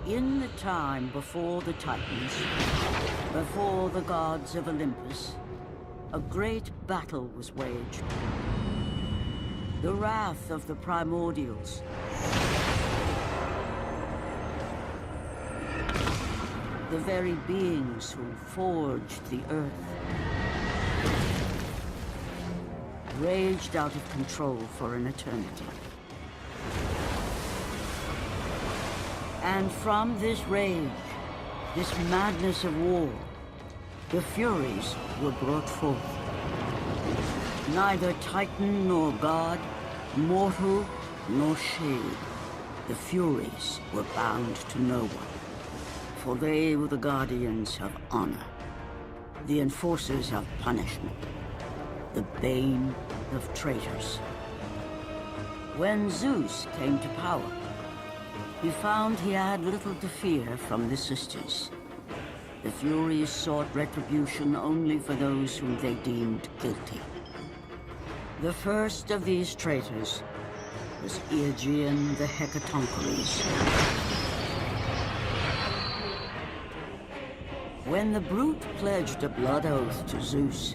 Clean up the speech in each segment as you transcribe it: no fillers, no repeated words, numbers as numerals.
In the time before the Titans, before the gods of Olympus, a great battle was waged. The wrath of the primordials. The very beings who forged the earth. Raged out of control for an eternity. And from this rage, this madness of war, the Furies were brought forth. Neither Titan nor God, mortal nor shade, the Furies were bound to no one. For they were the guardians of honor, the enforcers of punishment, the bane of traitors. When Zeus came to power, he found he had little to fear from the sisters. The Furies sought retribution only for those whom they deemed guilty. The first of these traitors was Aegean the Hecatoncheires. When the brute pledged a blood oath to Zeus,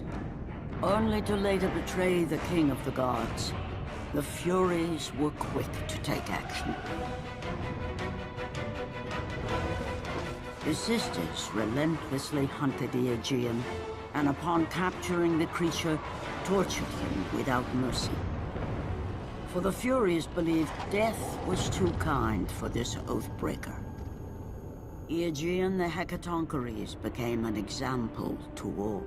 only to later betray the king of the gods, the Furies were quick to take action. The sisters relentlessly hunted Aegean, and upon capturing the creature, tortured him without mercy. For the Furies believed death was too kind for this oath-breaker. Aegean the Hecatoncheires became an example to all.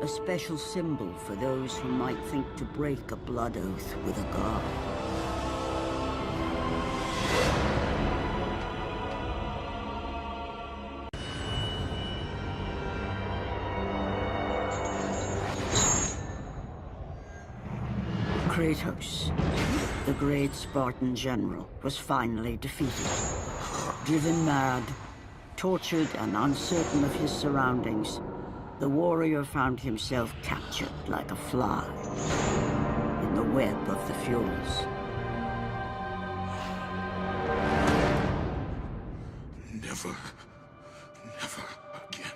A special symbol for those who might think to break a blood oath with a god. Kratos, the great Spartan general, was finally defeated. Driven mad, tortured and uncertain of his surroundings, the warrior found himself captured like a fly in the web of the Furies. Never again.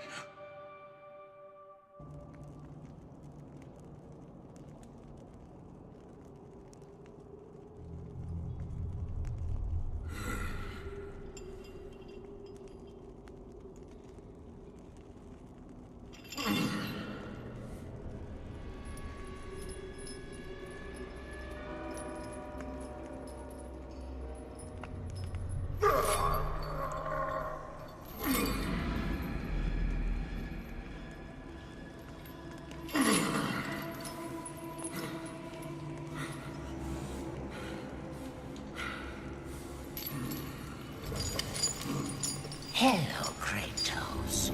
Hello, Kratos.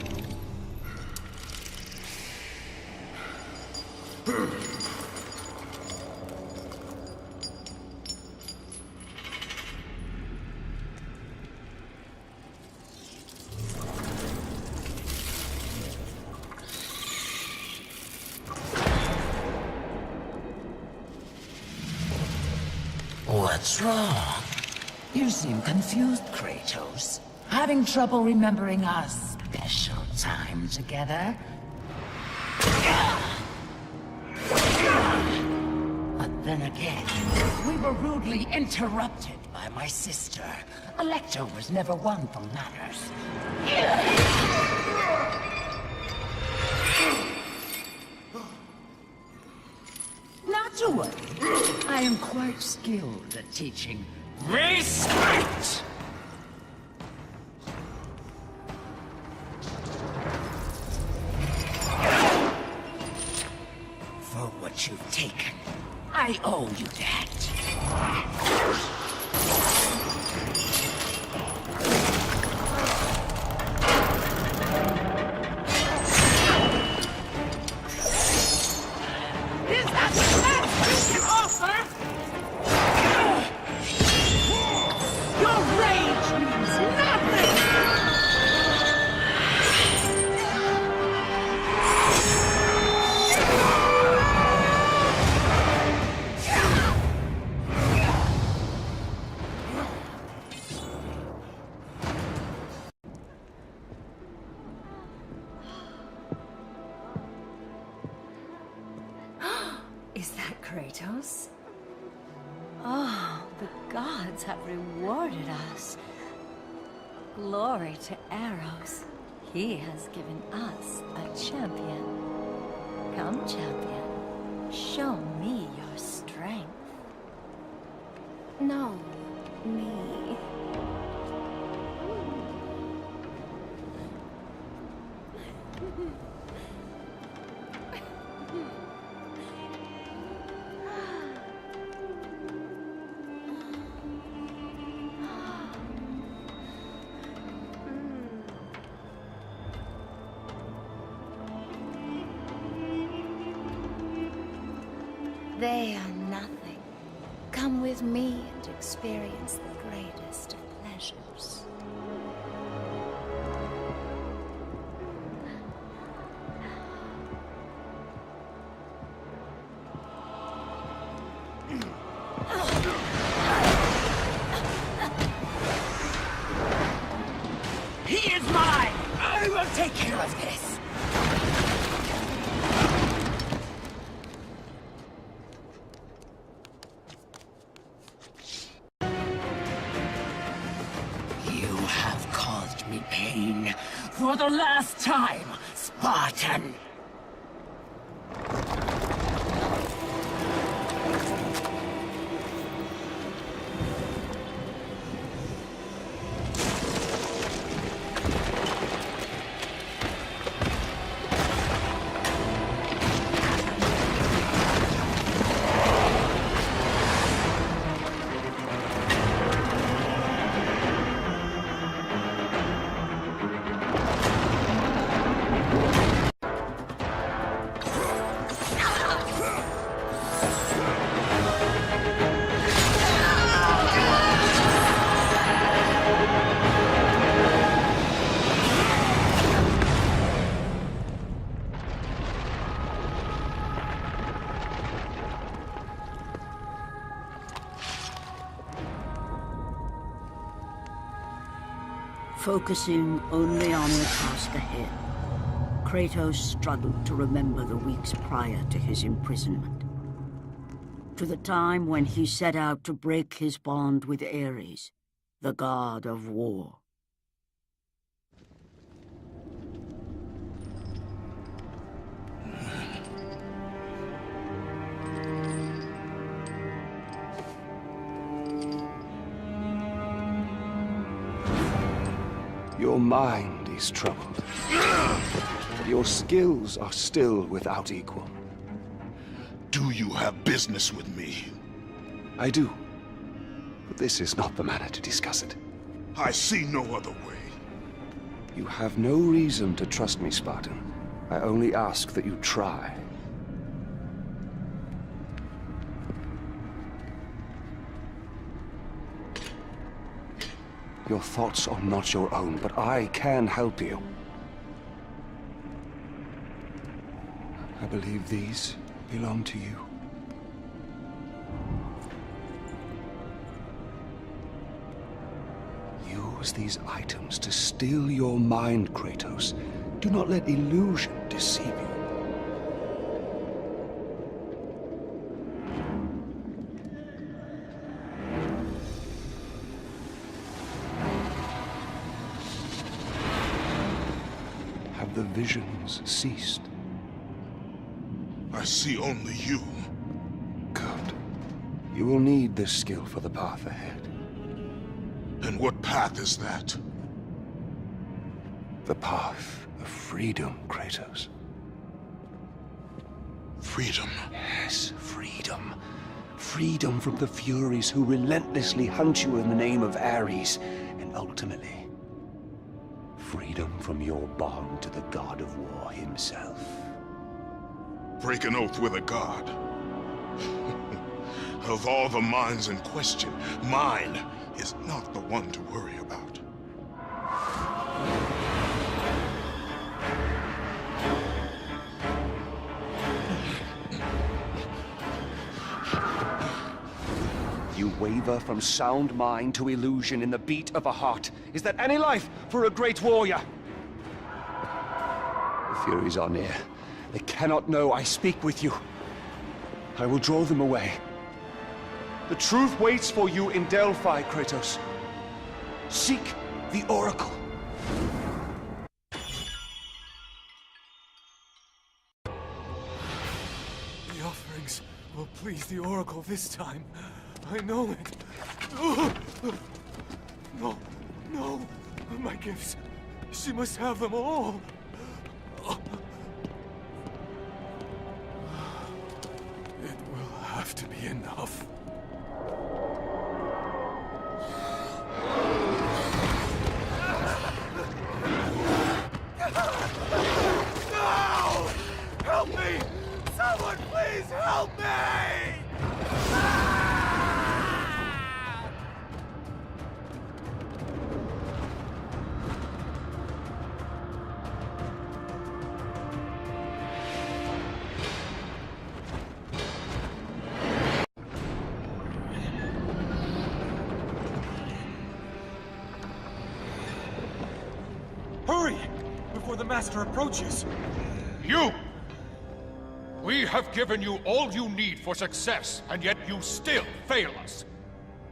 What's wrong? You seem confused, Kratos. Having trouble remembering our special time together? But then again, we were rudely interrupted by my sister. A leftovers never one from manners. Not to worry. I am quite skilled at teaching respect! For what you've taken, I owe you that. Is that the best you can offer? Your rage means nothing! Kratos. Oh, the gods have rewarded us. Glory to Eros. He has given us a champion. Come, champion. Show me your strength. No, me. They are nothing. Come with me and experience the greatest of pleasures. He is mine! I will take care of this! You have caused me pain for the last time, Spartan! Focusing only on the task ahead, Kratos struggled to remember the weeks prior to his imprisonment. To the time when he set out to break his bond with Ares, the god of war. Your mind is troubled, but your skills are still without equal. Do you have business with me? I do, but this is not the manner to discuss it. I see no other way. You have no reason to trust me, Spartan. I only ask that you try. Your thoughts are not your own, but I can help you. I believe these belong to you. Use these items to still your mind, Kratos. Do not let illusion deceive you. Have the visions ceased? I see only you. Good. You will need this skill for the path ahead. And what path is that? The path of freedom, Kratos. Freedom. Yes, freedom. Freedom from the Furies who relentlessly hunt you in the name of Ares, and ultimately, freedom from your bond to the god of war himself. Break an oath with a god. Of all the minds in question, mine is not the one to worry about. You waver from sound mind to illusion in the beat of a heart. Is that any life for a great warrior? The Furies are near. They cannot know I speak with you. I will draw them away. The truth waits for you in Delphi, Kratos. Seek the Oracle. The offerings will please the Oracle this time. I know it. No, no, my gifts. She must have them all. It will have to be enough. No! Help me! Someone please help me! Hurry! Before the Master approaches! You! We have given you all you need for success, and yet you still fail us.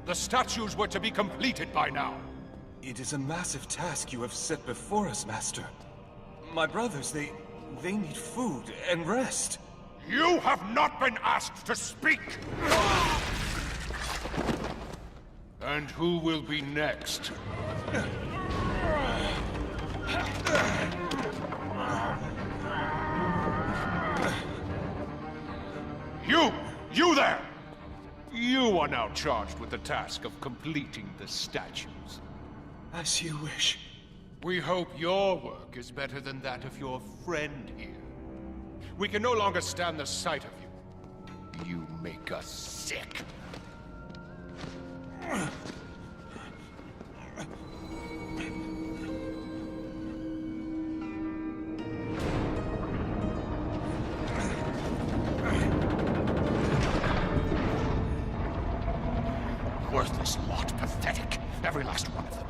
The statues were to be completed by now. It is a massive task you have set before us, Master. My brothers, they need food and rest. You have not been asked to speak! And who will be next? You there! You are now charged with the task of completing the statues. As you wish. We hope your work is better than that of your friend here. We can no longer stand the sight of you. You make us sick. Worthless lot, pathetic. Every last one of them.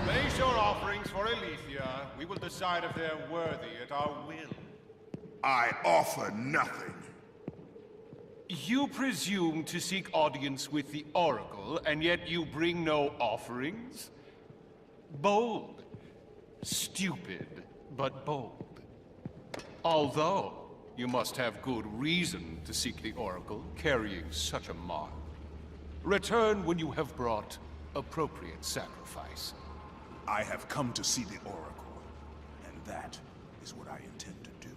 Place your offerings for Aletheia. We will decide if they're worthy at our will. I offer nothing. You presume to seek audience with the Oracle, and yet you bring no offerings? Bold. Stupid, but bold. Although, you must have good reason to seek the Oracle, carrying such a mark. Return when you have brought appropriate sacrifice. I have come to see the Oracle, and that is what I intend to do.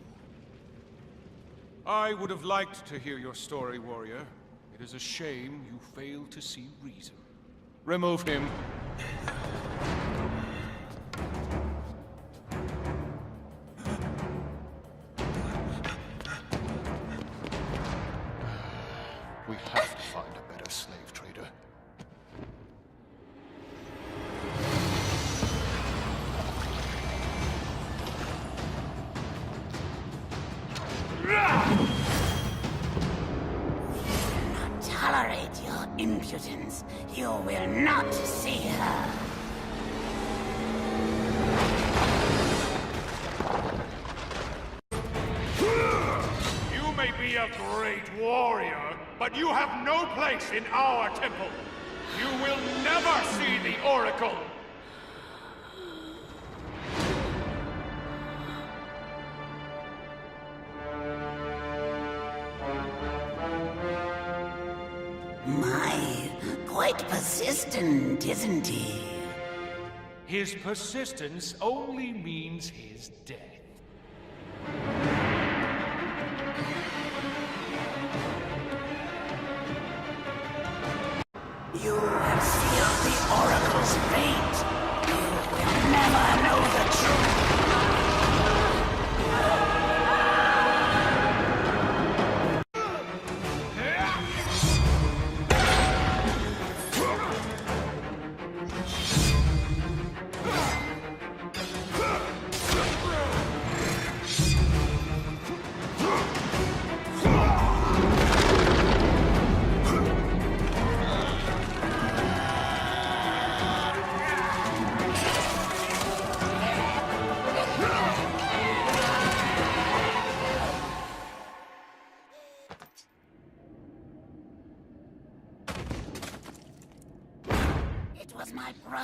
I would have liked to hear your story, warrior. It is a shame you fail to see reason. Remove him. We have to find a better slave trader. Tolerate your impudence. You will not see her. You may be a great warrior, but you have no place in our temple. You will never see the Oracle. My, quite persistent, isn't he? His persistence only means his death. You have sealed the Oracle's fate. You will never know the truth.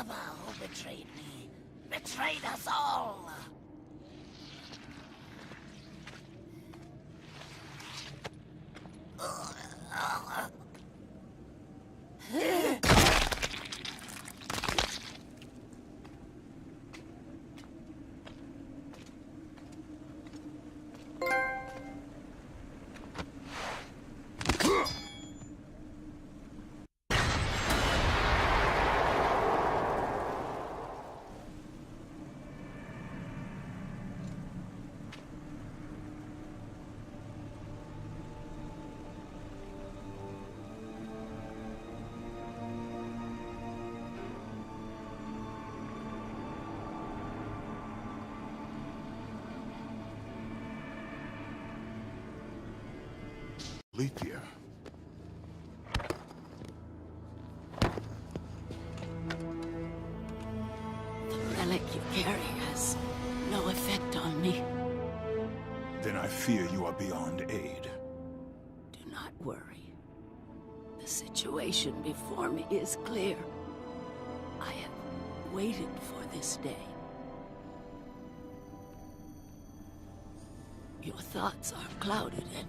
brother who betrayed me. Betrayed us all. Lethia. The relic you carry has no effect on me. Then I fear you are beyond aid. Do not worry. The situation before me is clear. I have waited for this day. Your thoughts are clouded and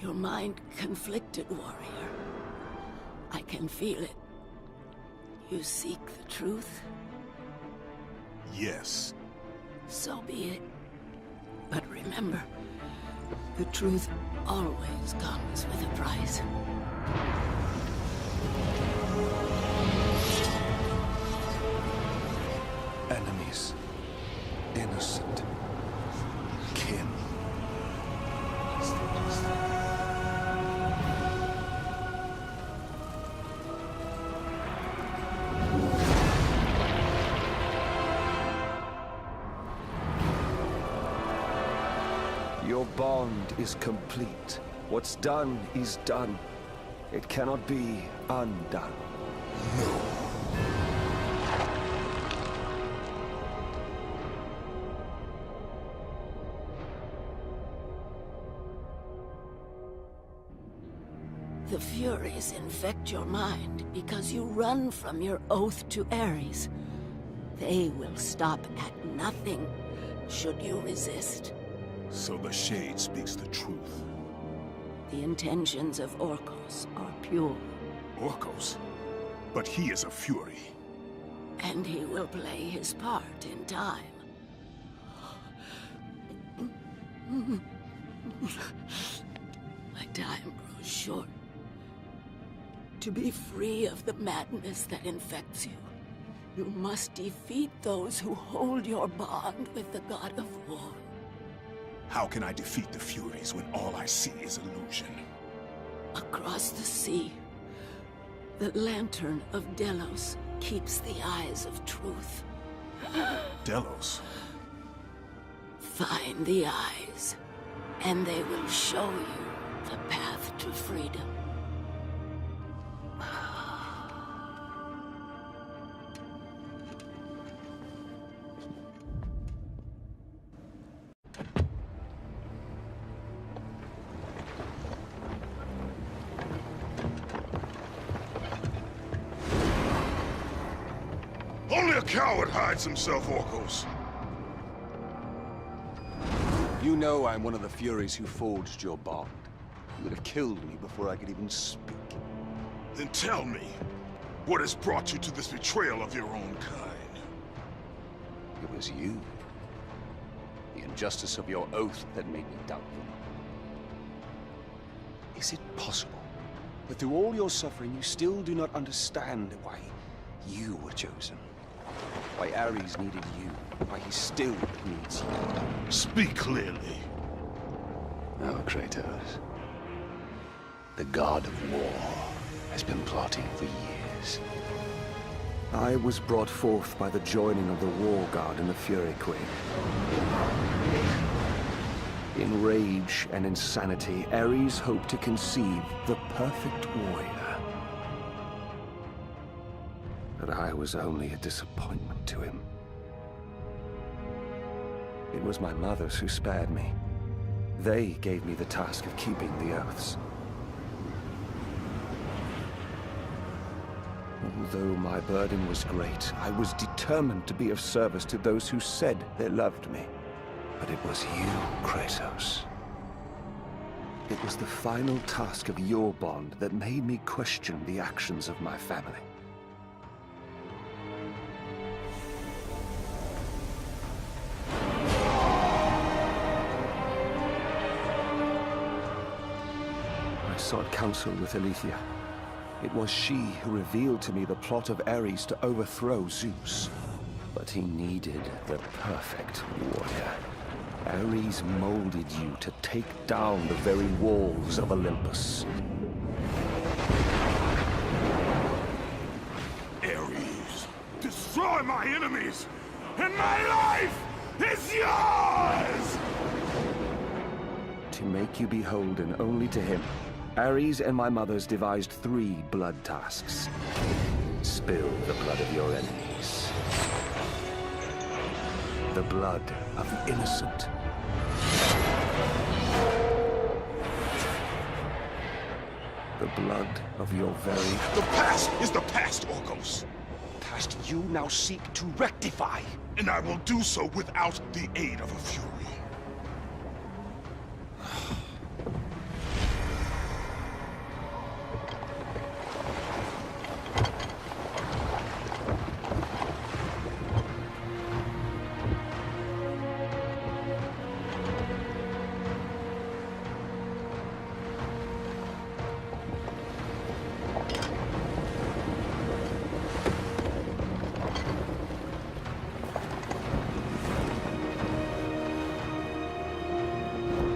your mind conflicted, warrior. I can feel it. You seek the truth? Yes. So be it. But remember, the truth always comes with a price. Enemies. Innocent. Kin. Your bond is complete. What's done is done. It cannot be undone. No. The Furies infect your mind because you run from your oath to Ares. They will stop at nothing should you resist. So the Shade speaks the truth. The intentions of Orcos are pure. Orcos? But he is a Fury. And he will play his part in time. My time grows short. To be free of the madness that infects you, you must defeat those who hold your bond with the God of War. How can I defeat the Furies when all I see is illusion? Across the sea, the lantern of Delos keeps the eyes of truth. Delos? Find the eyes, and they will show you the path to freedom. Only a coward hides himself, Orcos. You know I'm one of the Furies who forged your bond. You would have killed me before I could even speak. Then tell me, what has brought you to this betrayal of your own kind? It was you. The injustice of your oath that made me doubtful. Is it possible that through all your suffering you still do not understand why you were chosen? Why Ares needed you? Why he still needs you? Speak clearly. Oh, Kratos. The god of war has been plotting for years. I was brought forth by the joining of the War God and the Fury Queen. In rage and insanity, Ares hoped to conceive the perfect warrior. But I was only a disappointment to him. It was my mothers who spared me. They gave me the task of keeping the oaths. Though my burden was great, I was determined to be of service to those who said they loved me. But it was you, Kratos. It was the final task of your bond that made me question the actions of my family. I sought counsel with Aletheia. It was she who revealed to me the plot of Ares to overthrow Zeus. But he needed the perfect warrior. Ares molded you to take down the very walls of Olympus. Ares, destroy my enemies, and my life is yours! To make you beholden only to him, Ares and my mothers devised 3 blood tasks. Spill the blood of your enemies. The blood of the innocent. The blood of your very... The past is the past, Orcos. Past you now seek to rectify. And I will do so without the aid of a Fury.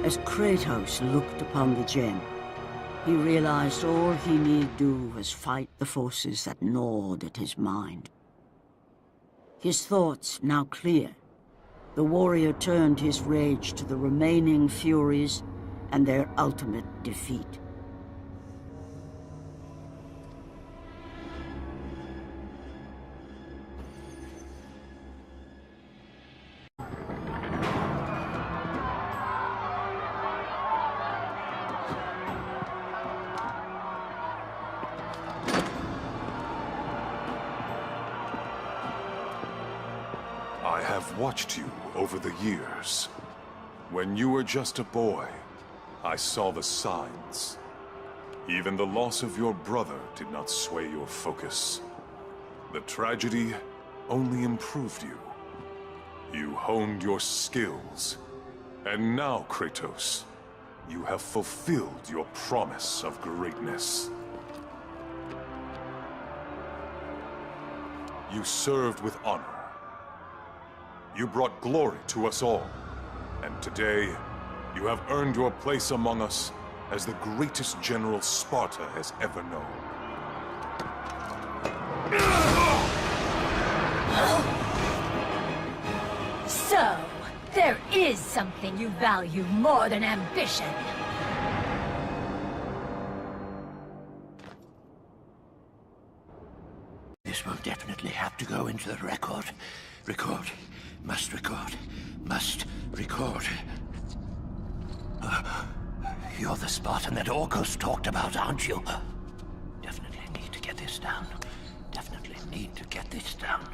As Kratos looked upon the gem, he realized all he need do was fight the forces that gnawed at his mind. His thoughts now clear, the warrior turned his rage to the remaining Furies and their ultimate defeat. I have watched you over the years. When you were just a boy, I saw the signs. Even the loss of your brother did not sway your focus. The tragedy only improved you. You honed your skills. And now, Kratos, you have fulfilled your promise of greatness. You served with honor. You brought glory to us all. And today, you have earned your place among us as the greatest general Sparta has ever known. So, there is something you value more than ambition. This will definitely have to go into the record. Record. Must record. Must record. You're the Spartan that Orcos talked about, aren't you? Definitely need to get this down. Definitely need to get this down.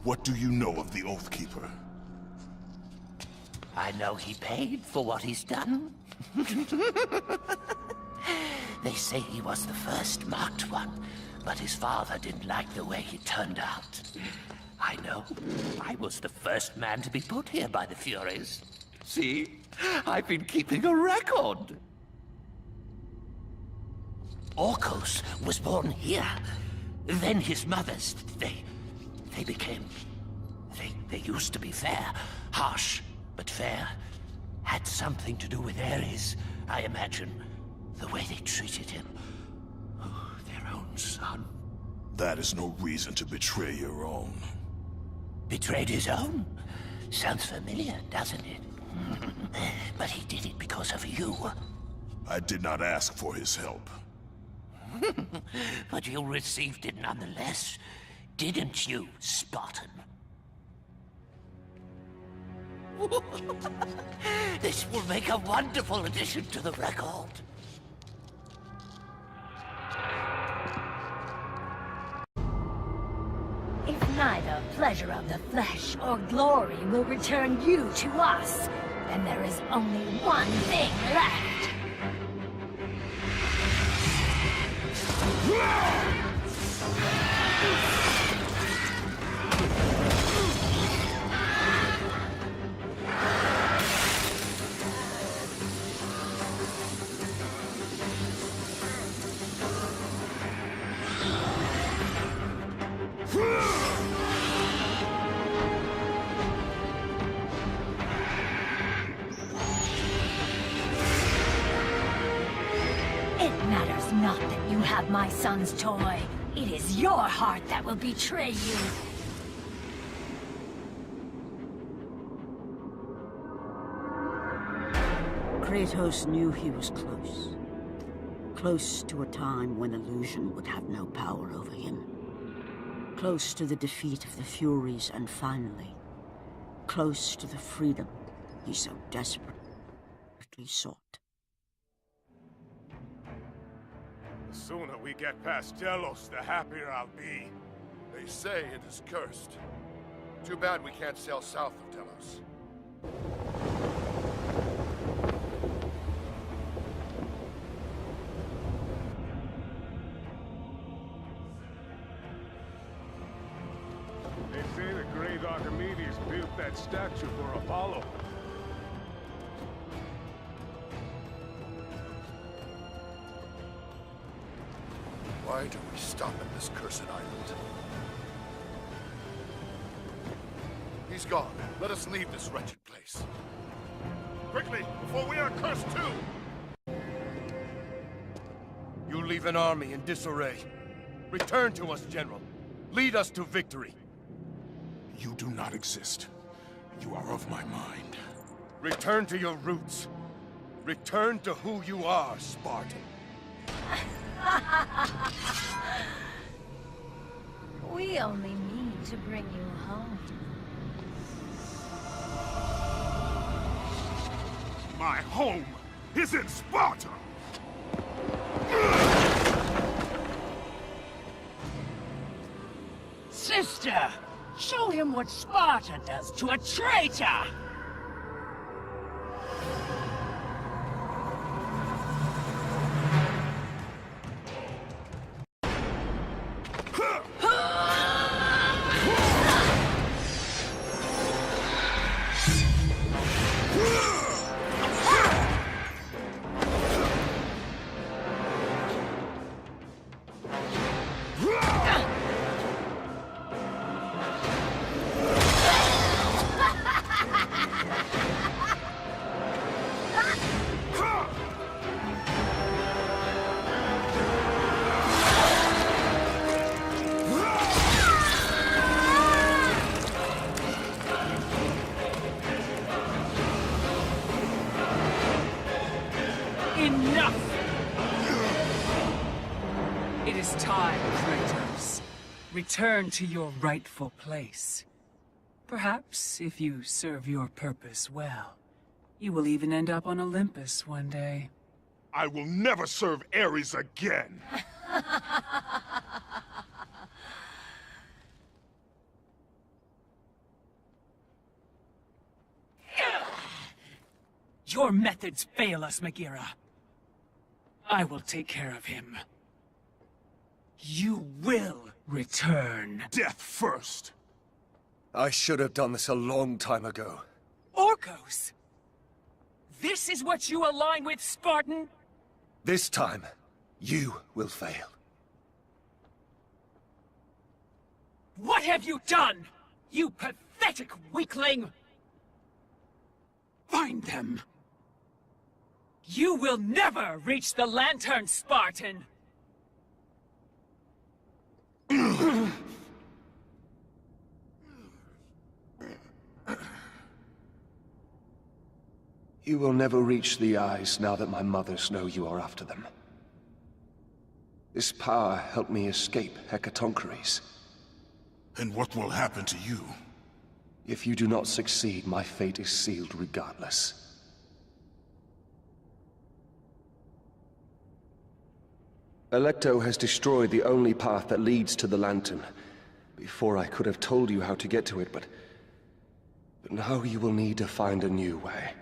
What do you know of the Oathkeeper? I know he paid for what he's done. They say he was the first marked one, but his father didn't like the way he turned out. I know. I was the first man to be put here by the Furies. See? I've been keeping a record. Orcos was born here. Then his mothers, they became... They used to be fair. Harsh, but fair. Had something to do with Ares, I imagine. The way they treated him. Oh, their own son. That is no reason to betray your own. Betrayed his own? Sounds familiar, doesn't it? But he did it because of you. I did not ask for his help. But you received it nonetheless, didn't you, Spartan? This will make a wonderful addition to the record. pleasure of the flesh or glory will return you to us, then there is only one thing left. It matters not that you have my son's toy. It is your heart that will betray you. Kratos knew he was close. Close to a time when illusion would have no power over him. Close to the defeat of the Furies, and finally, close to the freedom he so desperately sought. The sooner we get past Delos, the happier I'll be. They say it is cursed. Too bad we can't sail south of Delos. They say the great Archimedes built that statue for Apollo. Why do we stop at this cursed island? He's gone. Let us leave this wretched place. Quickly, before we are cursed too! You leave an army in disarray. Return to us, General. Lead us to victory. You do not exist. You are of my mind. Return to your roots. Return to who you are, Spartan. We only need to bring you home. My home is in Sparta! Sister, show him what Sparta does to a traitor! Enough! It is time, Kratos. Return to your rightful place. Perhaps, if you serve your purpose well, you will even end up on Olympus one day. I will never serve Ares again! Your methods fail us, Megira. I will take care of him. You will return. Death first! I should have done this a long time ago. Orcos! This is what you align with, Spartan? This time, you will fail. What have you done? You pathetic weakling! Find them! You will never reach the Lantern, Spartan! You will never reach the eyes now that my mothers know you are after them. This power helped me escape Hecatoncheires. And what will happen to you? If you do not succeed, my fate is sealed regardless. Alecto has destroyed the only path that leads to the Lantern, Before I could have told you how to get to it, but now you will need to find a new way.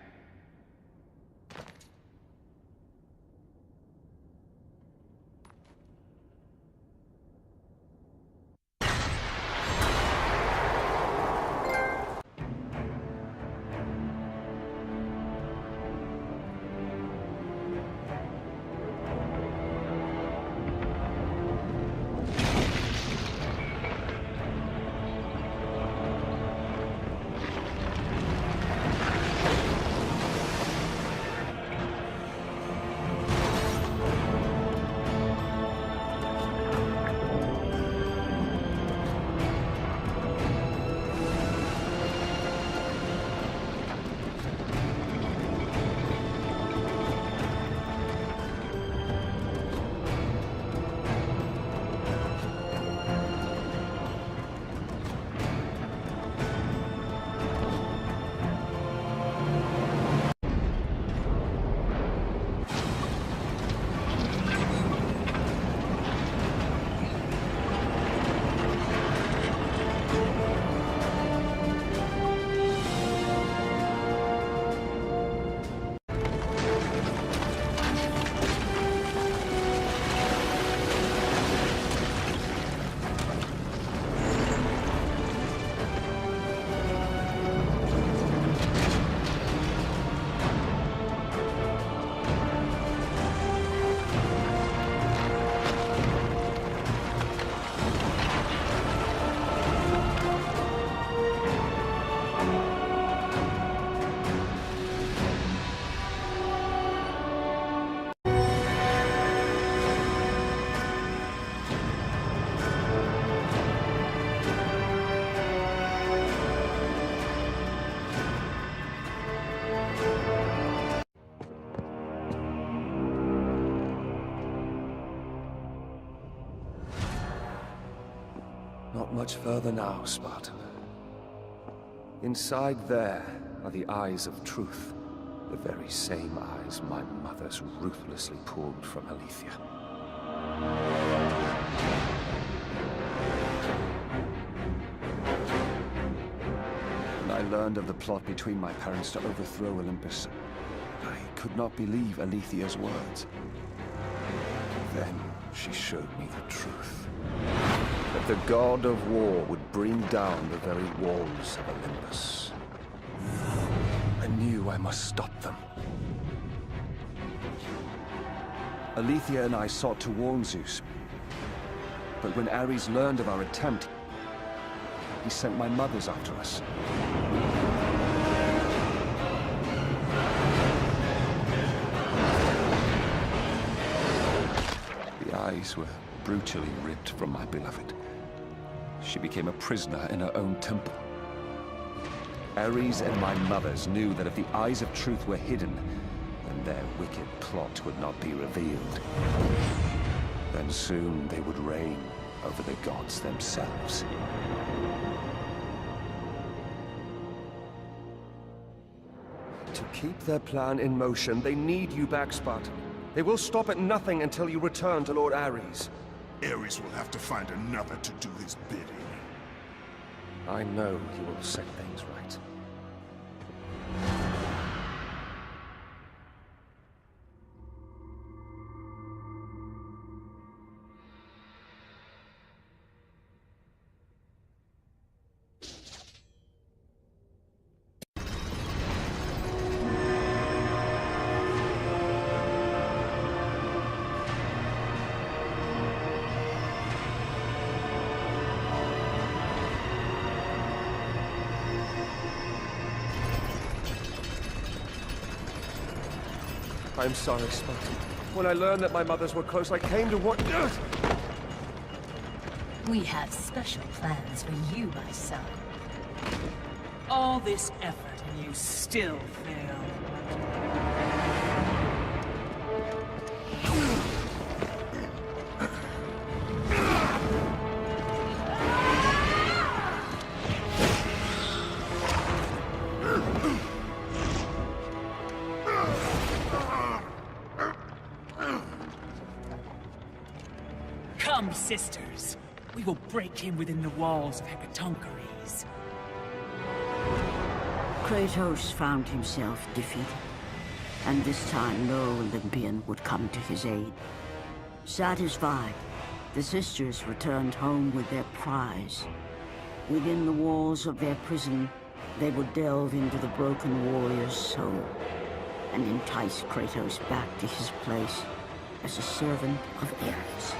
Not much further now, Spartan. Inside there are the eyes of truth. The very same eyes my mothers ruthlessly pulled from Alethea. When I learned of the plot between my parents to overthrow Olympus, I could not believe Alethea's words. Then she showed me the truth. That the god of war would bring down the very walls of Olympus. I knew I must stop them. Alethea and I sought to warn Zeus. But when Ares learned of our attempt, he sent my mothers after us. The eyes were brutally ripped from my beloved. She became a prisoner in her own temple. Ares and my mothers knew that if the eyes of truth were hidden, then their wicked plot would not be revealed. Then soon they would reign over the gods themselves. To keep their plan in motion, they need you back, Spartan. They will stop at nothing until you return to Lord Ares. Ares will have to find another to do his bidding. I know you will set things right. I'm sorry, Spartan. When I learned that my mothers were close, I came to what... We have special plans for you, my son. All this effort and you still fail. Come, sisters. We will break him within the walls of Hecatoncheires. Kratos found himself defeated, and this time no Olympian would come to his aid. Satisfied, the sisters returned home with their prize. Within the walls of their prison, they would delve into the broken warrior's soul and entice Kratos back to his place as a servant of Ares.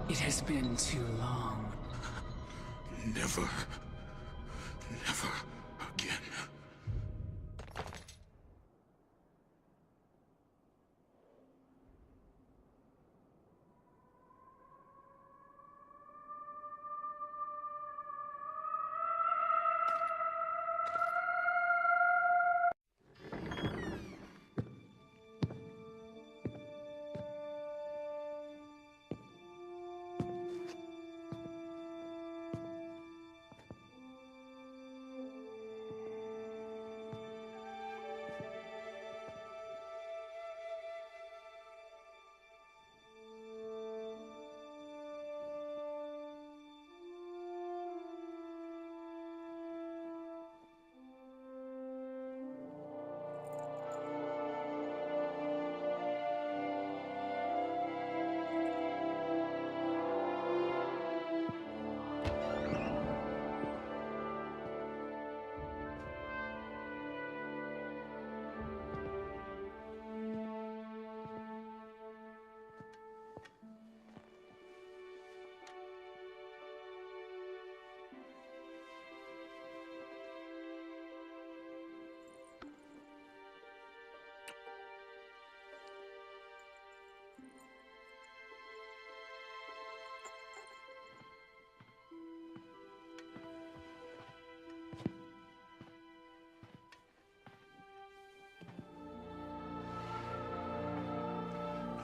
It has been too long. Never again.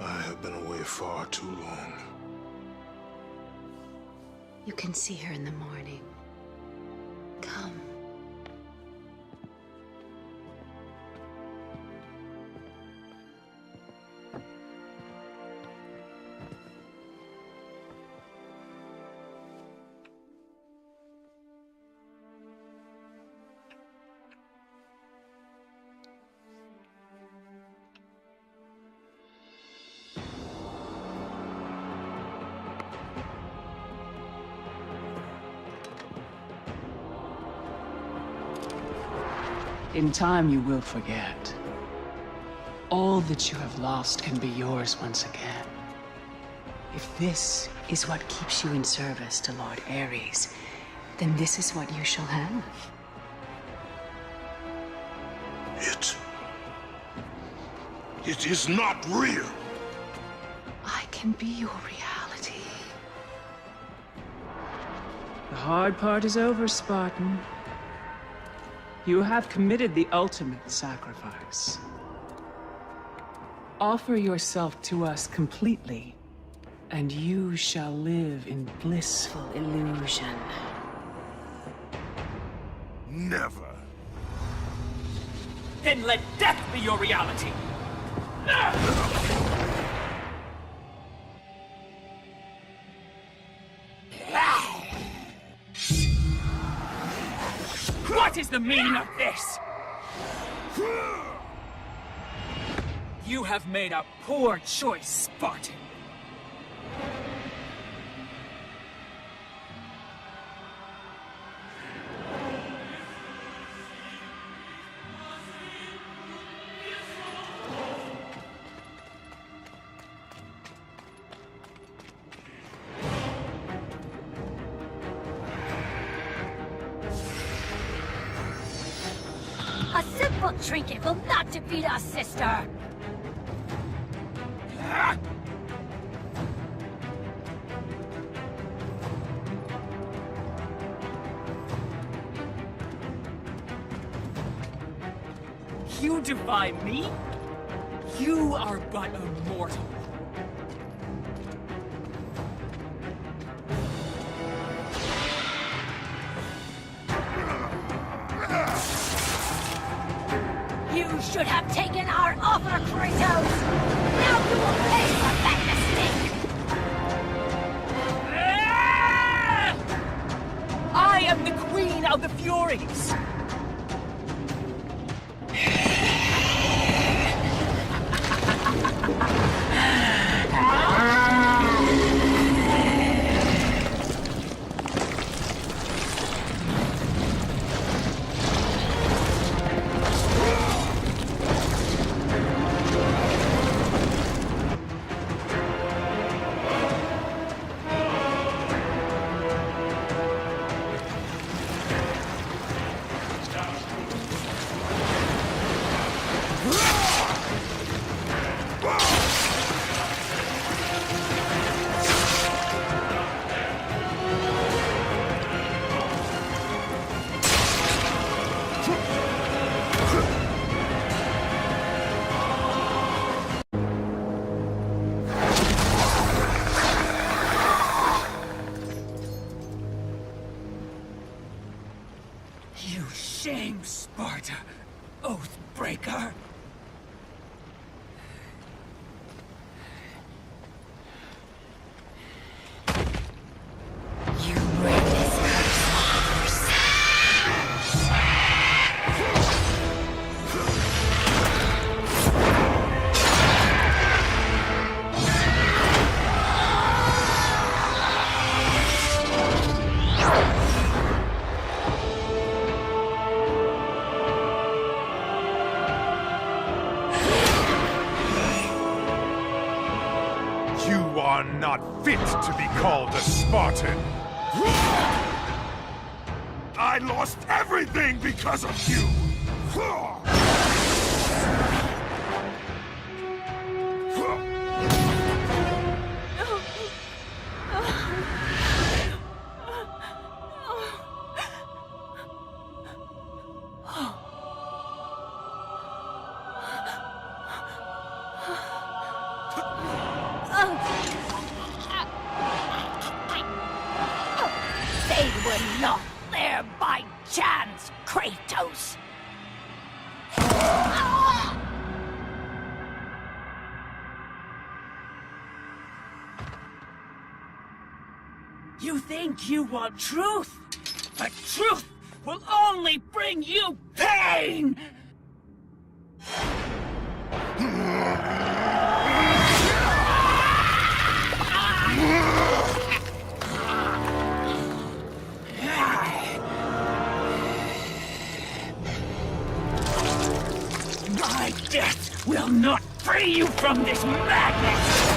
I have been away far too long. You can see her in the morning. Come. In time, you will forget. All that you have lost can be yours once again. If this is what keeps you in service to Lord Ares, then this is what you shall have. It is not real. I can be your reality. The hard part is over, Spartan. You have committed the ultimate sacrifice. Offer yourself to us completely, and you shall live in blissful illusion. Never. Then let death be your reality! What is the meaning of this? You have made a poor choice, Spartan. A simple trinket will not defeat us, sister! You defy me? You are but a mortal. You should have taken our offer, Kratos! Now you will pay for that mistake! I am the Queen of the Furies! You shame Sparta, Oathbreaker! You bring this curse You are not fit to be called a Spartan! I lost everything because of you! They were not there by chance, Kratos! You think you want truth, but truth will only bring you pain! My death will not free you from this madness!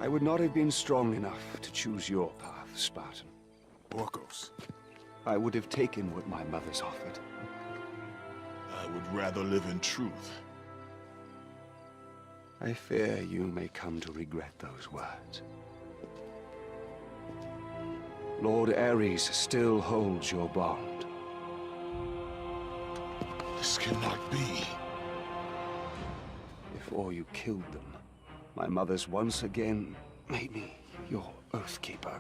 I would not have been strong enough to choose your path, Spartan. Orcos. I would have taken what my mother's offered. I would rather live in truth. I fear you may come to regret those words. Lord Ares still holds your bond. This cannot be. Before you killed them, my mother's once again made me your Oathkeeper.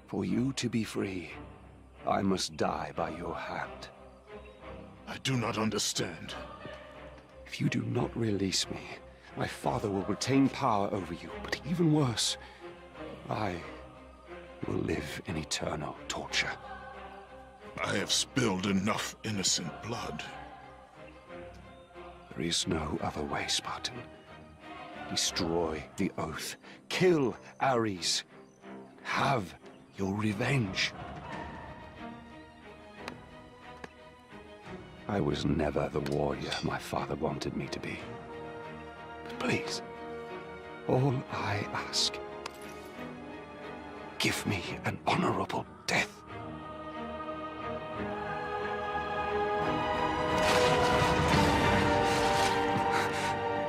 For you to be free, I must die by your hand. I do not understand. If you do not release me, my father will retain power over you, but even worse, I will live in eternal torture. I have spilled enough innocent blood. There is no other way, Spartan. Destroy the Oath. Kill Ares. Have your revenge. I was never the warrior my father wanted me to be. But please, all I ask, give me an honorable death.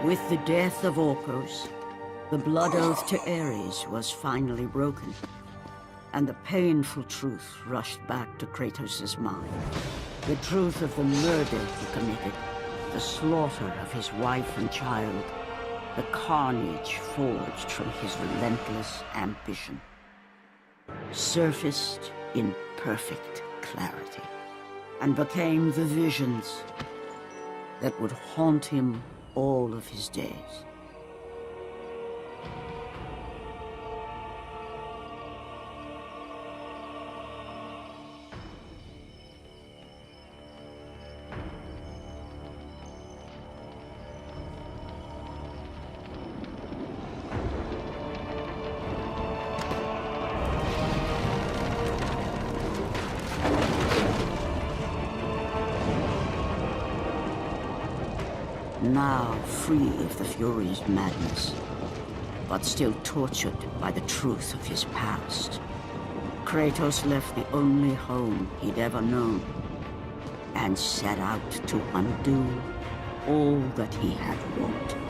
With the death of Orcus, the blood oath to Ares was finally broken, and the painful truth rushed back to Kratos' mind. The truth of the murder he committed, the slaughter of his wife and child, the carnage forged from his relentless ambition, surfaced in perfect clarity, and became the visions that would haunt him all of his days. Now free of the Fury's madness, but still tortured by the truth of his past, Kratos left the only home he'd ever known and set out to undo all that he had wrought.